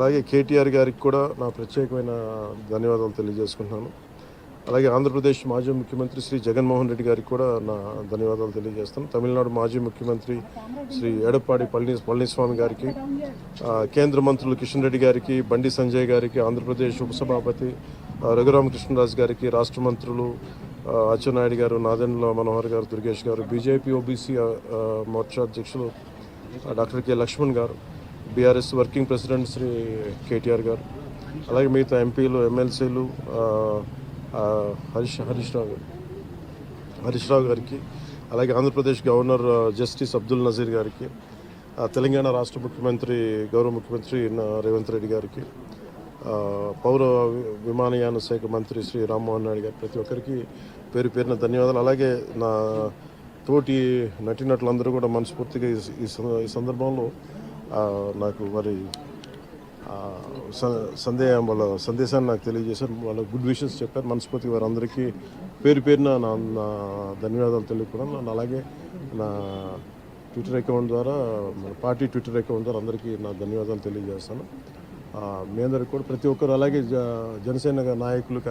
అలాగే కేటీఆర్ గారికి కూడా నా ప్రత్యేకమైన ధన్యవాదాలు తెలియజేసుకుంటున్నాను. అలాగే ఆంధ్రప్రదేశ్ మాజీ ముఖ్యమంత్రి శ్రీ జగన్మోహన్ రెడ్డి గారికి కూడా నా ధన్యవాదాలు తెలియజేస్తాను. తమిళనాడు మాజీ ముఖ్యమంత్రి శ్రీ ఎడప్పాడి పళనిస్వామి గారికి, కేంద్ర మంత్రులు కిషన్ రెడ్డి గారికి, బండి సంజయ్ గారికి, ఆంధ్రప్రదేశ్ ఉపసభాపతి రఘురామకృష్ణరాజు గారికి, రాష్ట్ర మంత్రులు అచ్చెన్నాయుడు గారు, నాదెండ్ల మనోహర్ గారు, దుర్గేష్ గారు, బీజేపీ ఓబీసీ మోర్చా అధ్యక్షులు doctor K Laxman garu, BRS working president Shri KTR garu, అలాగే మిగతా ఎంపీలు, ఎమ్మెల్సీలు హరీష్ రావు గారికి, అలాగే ఆంధ్రప్రదేశ్ గవర్నర్ జస్టిస్ అబ్దుల్ నజీర్ గారికి, తెలంగాణ రాష్ట్ర ముఖ్యమంత్రి గౌరవ ముఖ్యమంత్రి రేవంత్ రెడ్డి గారికి, పౌర విమానయాన శాఖ మంత్రి శ్రీ రామ్మోహన్ నాయుడు గారు, ప్రతి ఒక్కరికి పేరు పేరున ధన్యవాదాలు. అలాగే నా తోటి నటీనటులందరూ కూడా మనస్ఫూర్తిగా ఈ సందర్భంలో నాకు మరి వాళ్ళ సందేశాన్ని నాకు తెలియజేశారు. వాళ్ళ గుడ్ విషెస్ చెప్పారు. మనస్ఫూర్తిగా వారందరికీ పేరు పేరున నా ధన్యవాదాలు తెలుపుకున్నాను. అలాగే నా ట్విట్టర్ అకౌంట్ ద్వారా, మన పార్టీ ట్విట్టర్ అకౌంట్ ద్వారా అందరికీ నా ధన్యవాదాలు తెలియజేస్తాను. మీ అందరికీ కూడా ప్రతి ఒక్కరు, అలాగే జనసేన నాయకులు